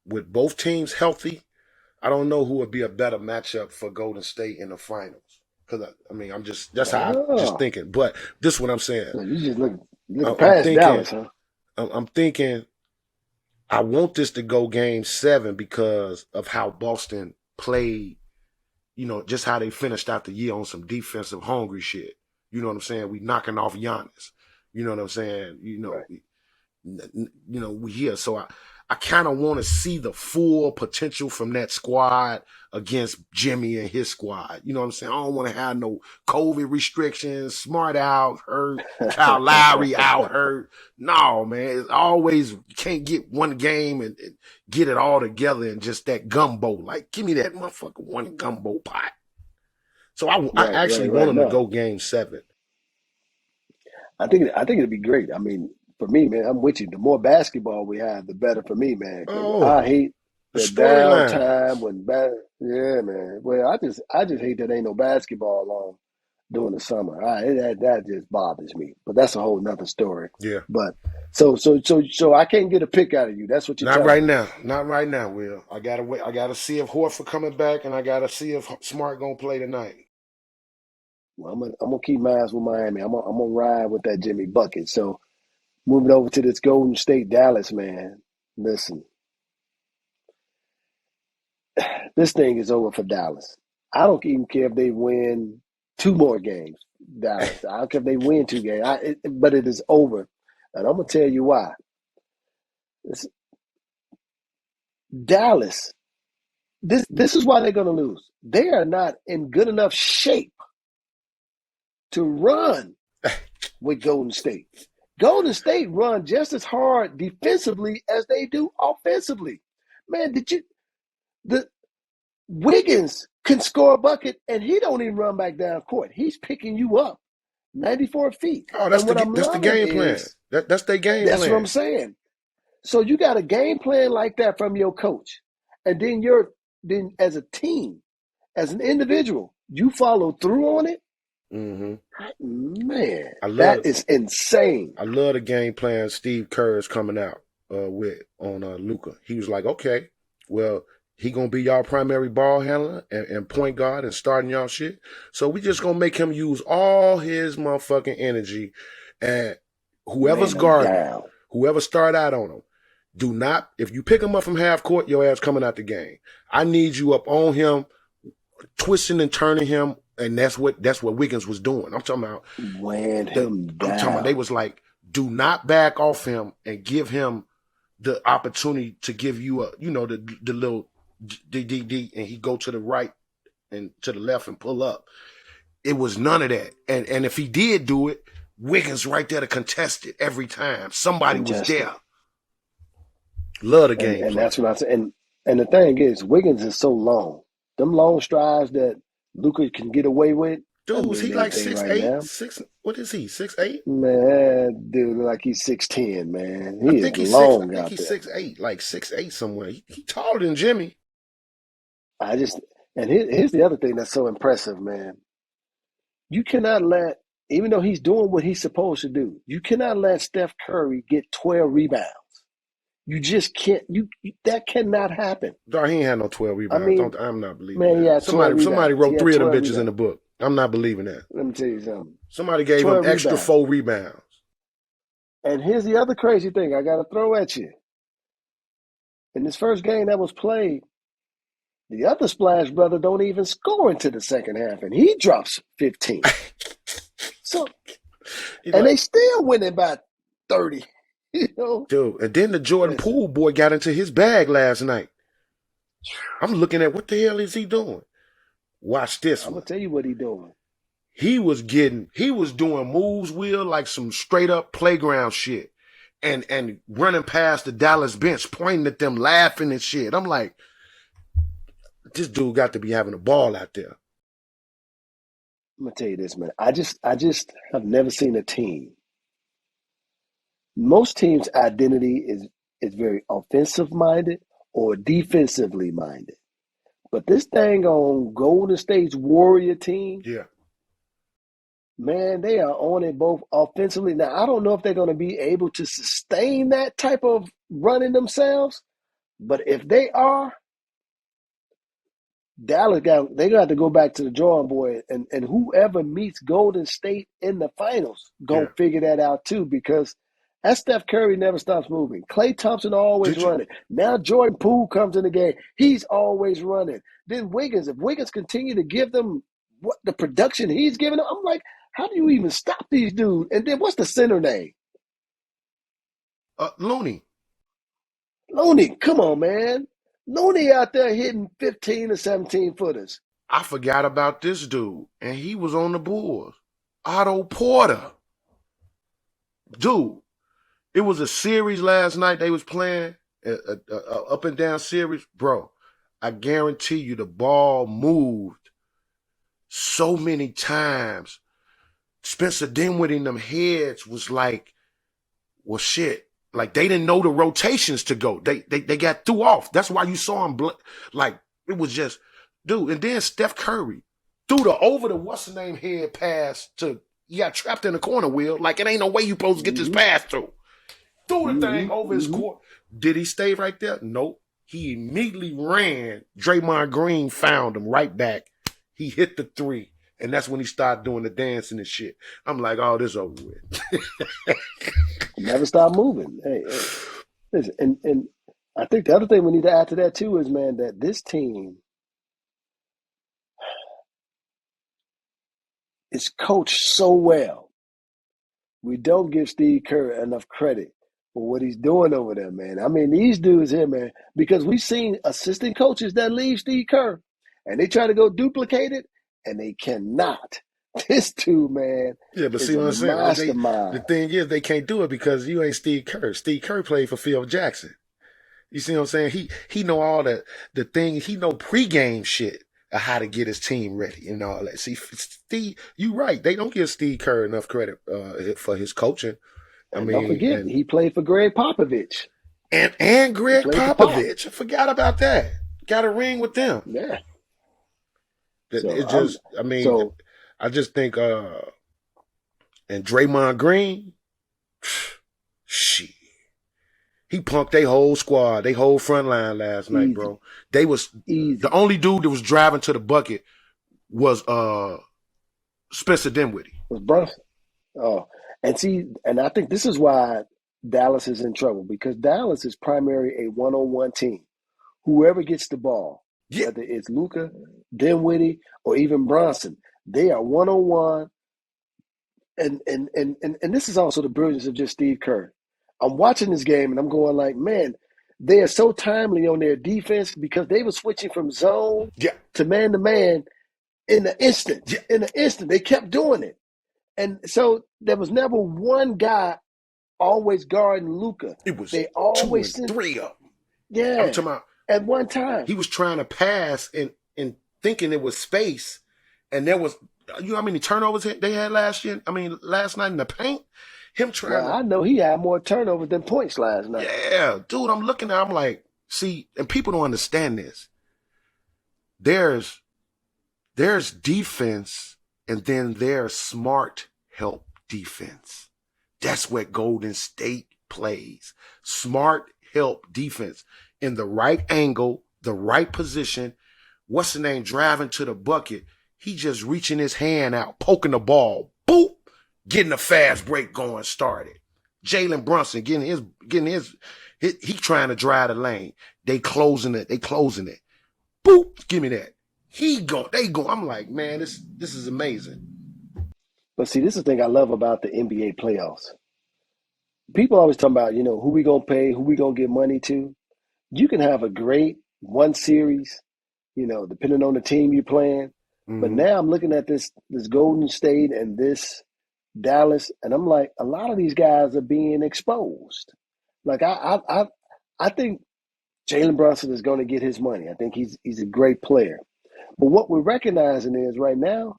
with both teams healthy, I don't know who would be a better matchup for Golden State in the finals. Because that's how I'm just thinking. But this is what I'm saying. So you just look past Dallas, huh? I'm thinking I want this to go game 7 because of how Boston played, just how they finished out the year on some defensive hungry shit. You know what I'm saying? We knocking off Giannis. You know what I'm saying? Right. We here. So I kind of want to see the full potential from that squad against Jimmy and his squad. You know what I'm saying? I don't want to have no COVID restrictions, Smart out, hurt, Kyle Lowry out, hurt. No, man. It's always, you can't get one game and get it all together in just that gumbo. Like, give me that motherfucker one gumbo pot. So I actually want him to go game 7. I think it'd be great. I mean, for me, man, I'm with you. The more basketball we have, the better for me, man. I hate the downtime when yeah, man. Well, I just hate that ain't no basketball on during the summer. That just bothers me. But that's a whole nother story. Yeah. But so I can't get a pick out of you. That's what you're Not right now. Not right now, Will. I gotta wait. I gotta see if Horford coming back, and I gotta see if Smart gonna play tonight. Well, I'm gonna keep my eyes with Miami. I'm gonna ride with that Jimmy bucket. So moving over to this Golden State Dallas, man. Listen, this thing is over for Dallas. I don't even care if they win 2 more games. Dallas. I don't care if they win 2 games. But it is over, and I'm gonna tell you why. Dallas. This is why they're gonna lose. They are not in good enough shape to run with Golden State. Golden State run just as hard defensively as they do offensively. Man, the Wiggins can score a bucket and he don't even run back down court. He's picking you up 94 feet. Oh, And what I'm that's the loving game plan. is, That's their game that's what I'm plan. saying. So you got a game plan like that from your coach. And then as a team, as an individual, you follow through on it. Mm-hmm. Man, I love that is insane. I love the game plan Steve Kerr is coming out with on Luka. He was like, okay, well, he gonna be y'all primary ball handler and point guard and starting y'all shit. So we just gonna make him use all his motherfucking energy, and whoever's Laying them guarding him, down. whoever start out on him, do not, if you pick him up from half court, your ass coming out the game. I need you up on him, twisting and turning him, and that's what Wiggins was doing. I'm talking about Weighing him down. I'm talking about they was like, do not back off him and give him the opportunity to give you a, the little D, and he go to the right and to the left and pull up. It was none of that. And if he did do it, Wiggins right there to contest it every time. Somebody was there. Love the game. And that's what I said. And the thing is, Wiggins is so long. Them long strides that Luka can get away with. Dude, was he like 6'8"? Right 6, what is he? 6'8"? Man, dude, like he's 6'10", man. I He think is he's long 6. I think out he's there. 6'8", like 6'8" somewhere. He taller than Jimmy. And here's the other thing that's so impressive, man. You cannot let, even though he's doing what he's supposed to do, you cannot let Steph Curry get 12 rebounds. You just can't. That cannot happen. Dog, he ain't had no 12 rebounds. I mean, I'm not believing man, that. he had 12 rebounds. Somebody wrote 3 of them bitches rebounds in the book. I'm not believing that. Let me tell you something. Somebody gave him extra rebounds. 4 rebounds. And here's the other crazy thing I got to throw at you. In this first game that was played, the other Splash brother don't even score into the second half, and he drops 15. So, and they still winning by 30. Dude, and then the Jordan Poole boy got into his bag last night. I'm looking at what the hell is he doing? Watch this one. I'm going to tell you what he doing. He was doing moves, Will, like some straight up playground shit. And running past the Dallas bench, pointing at them, laughing and shit. I'm like, this dude got to be having a ball out there. I'm going to tell you this, man. I just have never seen a team. Most teams' identity is very offensive minded or defensively minded. But this thing on Golden State's Warrior team, yeah, man, they are on it both offensively. Now, I don't know if they're going to be able to sustain that type of running themselves, but if they are, Dallas they got to go back to the drawing board, and whoever meets Golden State in the finals gonna figure that out too, because that Steph Curry never stops moving. Klay Thompson always running. Now Jordan Poole comes in the game, he's always running. Then Wiggins, if Wiggins continue to give them what the production he's giving them, I'm like, how do you even stop these dudes? And then what's the center name? Looney. Looney, come on, man. Looney out there hitting 15 or 17 footers. I forgot about this dude, and he was on the Bulls. Otto Porter. Dude, it was a series last night they was playing, a up and down series. Bro, I guarantee you the ball moved so many times. Spencer Dinwiddie in them heads was like, well, shit. Like, they didn't know the rotations to go. They got threw off. That's why you saw him, like, it was just, dude. And then Steph Curry threw over the what's-the-name head pass to, he got trapped in the corner, Will. Like, it ain't no way you supposed to get this pass through. Threw the thing over his court. Did he stay right there? Nope. He immediately ran. Draymond Green found him right back. He hit the 3. And that's when he started doing the dancing and shit. I'm like, oh, this over with. Never stop moving. Hey, listen, and I think the other thing we need to add to that too is, man, that this team is coached so well. We don't give Steve Kerr enough credit for what he's doing over there, man. I mean, these dudes here, man, because we've seen assistant coaches that leave Steve Kerr and they try to go duplicate it and they cannot. This dude, man, yeah, but is see what I'm saying? mastermind. The thing is, they can't do it because you ain't Steve Kerr. Steve Kerr played for Phil Jackson. You see what I'm saying? He know all the thing. He know pregame shit. of how to get his team ready and all that. See, Steve, you right. They don't give Steve Kerr enough credit for his coaching. I And don't mean, forget, he played for Greg Popovich. and He Greg played for Pop. Popovich. I forgot about that. Got a ring with them. Yeah. It So just, I mean, so I just think, and Draymond Green, shit. He punked their whole squad, their whole front line last night, bro. They was easy. the only dude that was driving to the bucket was Spencer Dinwiddie. Was Brunson. Oh, and see, and I think this is why Dallas is in trouble, because Dallas is primarily a one-on-one team. Whoever gets the ball, Yeah. whether it's Luka, Dinwiddie, or even Bronson, they are one-on-one. And this is also the brilliance of just Steve Kerr. I'm watching this game and I'm going like, man, they are so timely on their defense because they were switching from zone to man in an instant. Yeah. In an instant, they kept doing it. And so there was never one guy always guarding Luka. It was they always 2 and 3 of them. Yeah. I'm talking about at one time. He was trying to pass and thinking it was space, and there was, you know how many turnovers they had last night in the paint? Him trying I know he had more turnovers than points last night. Yeah, dude, I'm looking at, I'm like, see, and people don't understand this. There's defense, and then there's smart help defense. That's what Golden State plays. Smart help defense in the right angle, the right position. What's the name? Driving to the bucket. He just reaching his hand out, poking the ball. Boop! Getting a fast break going started. Jalen Brunson getting his he trying to drive the lane. They closing it. Boop! Give me that. They go. I'm like, man, this is amazing. But see, this is the thing I love about the NBA playoffs. People always talk about, who we gonna pay, who we gonna give money to. You can have a great one series, depending on the team you're playing. Mm-hmm. But now I'm looking at this Golden State and this Dallas, and I'm like, a lot of these guys are being exposed. Like I think Jalen Brunson is going to get his money. I think he's a great player. But what we're recognizing is right now,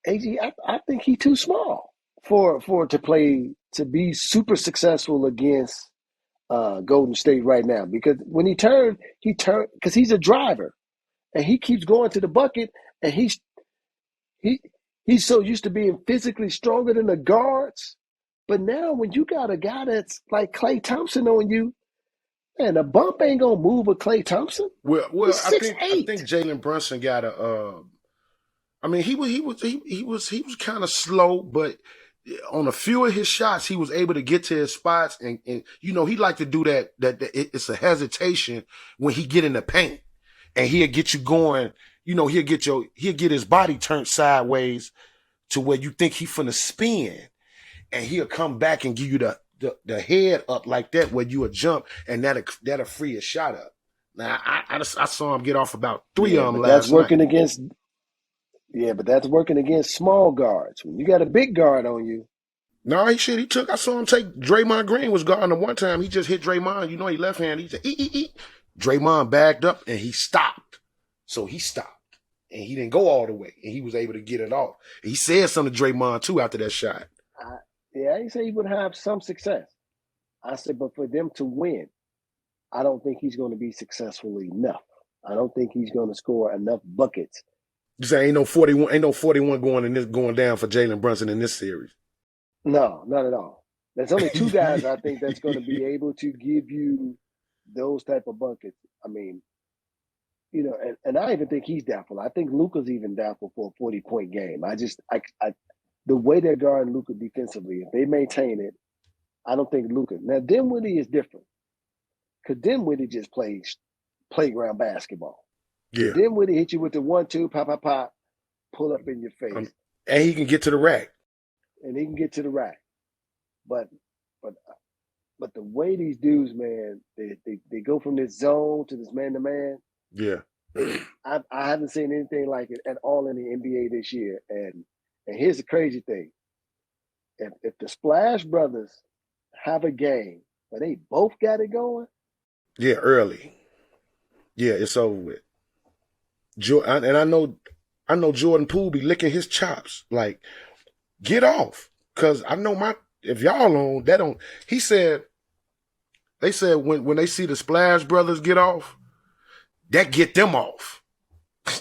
AG, I think he's too small for to be super successful against Golden State right now. Because when he turned because he's a driver, and he keeps going to the bucket, and he's so used to being physically stronger than the guards. But now when you got a guy that's like Klay Thompson on you, man, a bump ain't gonna move a Klay Thompson. Well, I think Jalen Brunson got a. I mean, he was kind of slow, but on a few of his shots, he was able to get to his spots, and he liked to do that. It's a hesitation when he get in the paint, and he'll get you going. He'll get his body turned sideways to where you think he finna spin, and he'll come back and give you the head up like that where you would jump, and that'll free a shot up. Now I saw him get off about 3 of them last night. But that's working against small guards. When you got a big guard on you. No, I saw him take Draymond Green was guarding him one time. He just hit Draymond. He left hand. He said, Draymond backed up and he stopped. So he stopped. And he didn't go all the way. And he was able to get it off. He said something to Draymond too after that shot. I said he would have some success. I said, but for them to win, I don't think he's going to be successful enough. I don't think he's going to score enough buckets. You say ain't no 41 going down for Jalen Brunson in this series. No, not at all. There's only 2 guys I think that's going to be able to give you those type of buckets. I mean, and I even think he's doubtful. I think Luka's even doubtful for a 40-point game. The way they're guarding Luka defensively, if they maintain it, I don't think Luka. Now, Dinwiddie is different because Dinwiddie just plays playground basketball. Yeah. Dinwiddie hit you with the 1-2, pop, pull up in your face. And he can get to the rack. But the way these dudes, man, they go from this zone to this man-to-man. Yeah. I haven't seen anything like it at all in the NBA this year. And here's the crazy thing. If the Splash Brothers have a game where they both got it going. Yeah, early. Yeah, it's over with. And I know Jordan Poole be licking his chops. Like, get off. Cause I know if y'all on, that don't, they said when they see the Splash Brothers get off, that get them off.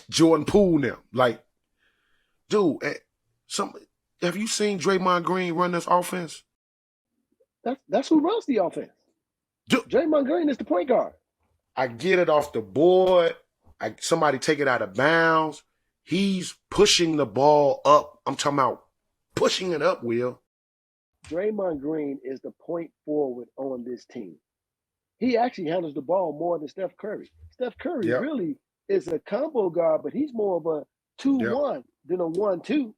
Jordan Poole now. Like, dude, have you seen Draymond Green run this offense? That's who runs the offense. Dude, Draymond Green is the point guard. I get it off the board. Somebody take it out of bounds. He's pushing the ball up. I'm talking about pushing it up, Will. Draymond Green is the point forward on this team. He actually handles the ball more than Steph Curry. Steph Curry really is a combo guard, but he's more of a 2-1 than a 1-2.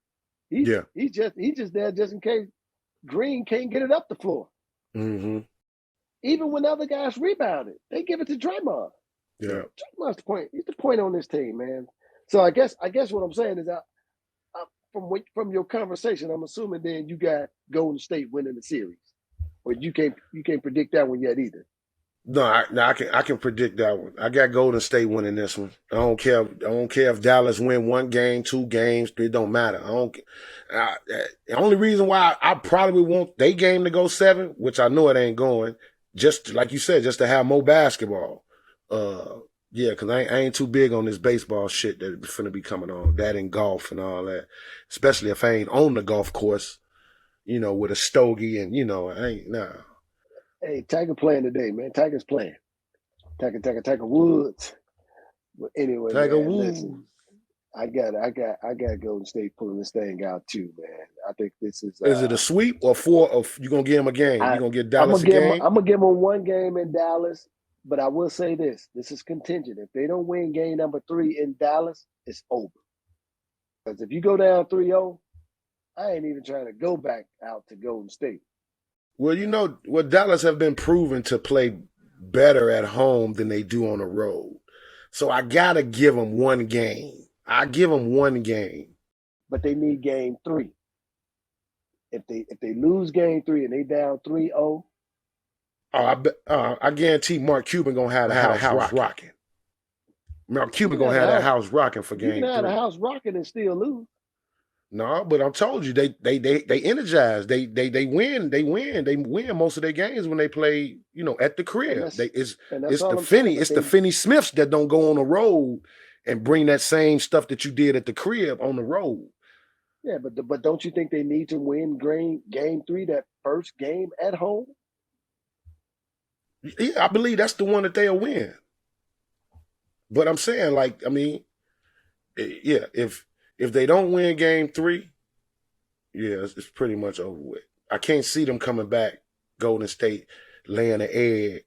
He's just there just in case Green can't get it up the floor. Mm-hmm. Even when other guys rebound it, they give it to Draymond. Yeah, Draymond's the point. He's the point on this team, man. So I guess what I'm saying is that from your conversation, I'm assuming then you got Golden State winning the series, or you can't predict that one yet either. No, I can predict that one. I got Golden State winning this one. I don't care if Dallas win 1 game, 2 games. It don't matter. The only reason why I probably want their game to go 7, which I know it ain't going, just like you said, just to have more basketball. Because I ain't too big on this baseball shit that's finna be coming on. That and golf and all that. Especially if I ain't on the golf course, with a stogie and, I ain't, nah. Hey, Tiger playing today, man. Tiger's playing. Tiger Woods. But anyway, Tiger man, Woods. listen, I got Golden State pulling this thing out too, man. I think this is. Is it a sweep or 4? Or you gonna give him a game? You gonna get Dallas a game? I'm gonna give them 1 game in Dallas, but I will say this: this is contingent. If they don't win game number 3 in Dallas, it's over. Because if you go down 3-0, I ain't even trying to go back out to Golden State. Well, Dallas have been proven to play better at home than they do on the road. So I gotta give them 1 game. I give them 1 game. But they need game 3. If they lose game 3 and they down 3-0, I guarantee Mark Cuban gonna have the house rocking. Mark Cuban gonna have that house rocking for game 3. You can have the house rocking and still lose. No, but I told you they energize. They win most of their games when they play, at the crib. It's the Finney Smiths that don't go on the road and bring that same stuff that you did at the crib on the road. Yeah, but don't you think they need to win game 3, that first game at home? Yeah, I believe that's the one that they'll win. But I'm saying, if they don't win game 3, it's pretty much over with. I can't see them coming back, Golden State, laying an egg,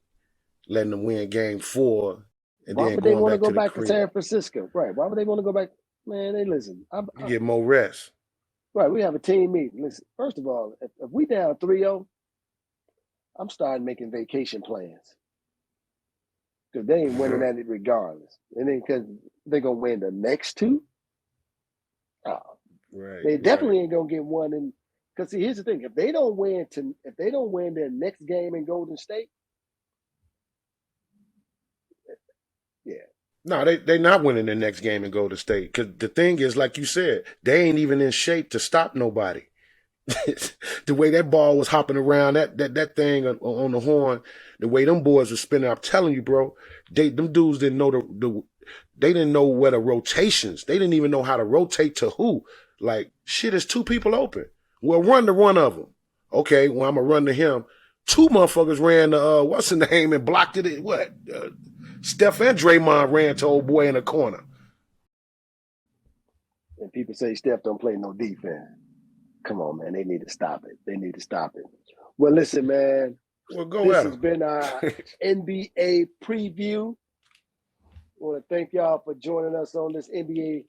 letting them win game 4, and why then would they going want to back go to the back crib. to San Francisco? Right. Why would they want to go back? Man, they listen. You get more rest. Right. We have a team meeting. Listen, first of all, if we down 3-0, I'm starting making vacation plans. Because they ain't winning at it regardless. And then because they're going to win the next 2. Right. They definitely ain't gonna get 1 in. Because see, here's the thing: if they don't win their next game in Golden State, no, they not winning the next game in Golden State. Because the thing is, like you said, they ain't even in shape to stop nobody. The way that ball was hopping around, that thing on the horn, the way them boys were spinning, I'm telling you, bro, them dudes didn't know they didn't know where the rotations. They didn't even know how to rotate to who. Like, shit, is 2 people open. Well, run to one of them. Okay, well, I'm going to run to him. 2 motherfuckers ran to, what's the name, and blocked it. What? Steph and Draymond ran to old boy in the corner. And people say Steph don't play no defense. Come on, man. They need to stop it. Well, listen, man. Well, this has been our NBA preview. I want to thank y'all for joining us on this NBA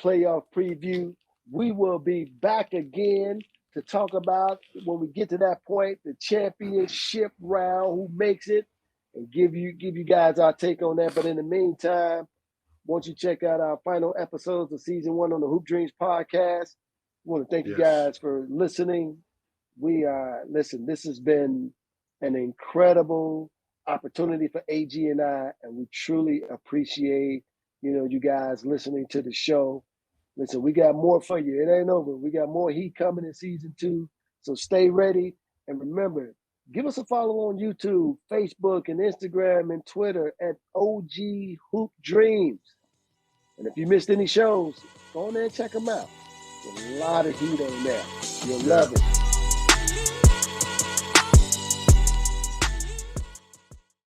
playoff preview. We will be back again to talk about, when we get to that point, the championship round, who makes it, and give you guys our take on that. But in the meantime, once you check out our final episodes of season 1 on the Hoop Dreams podcast, I want to thank you guys for listening. This has been an incredible opportunity for AG and I, and we truly appreciate you guys listening to the show. Listen, we got more for you. It ain't over. We got more heat coming in season 2. So stay ready. And remember, give us a follow on YouTube, Facebook, and Instagram and Twitter at OG Hoop Dreams. And if you missed any shows, go on there and check them out. There's a lot of heat on there. You'll love it.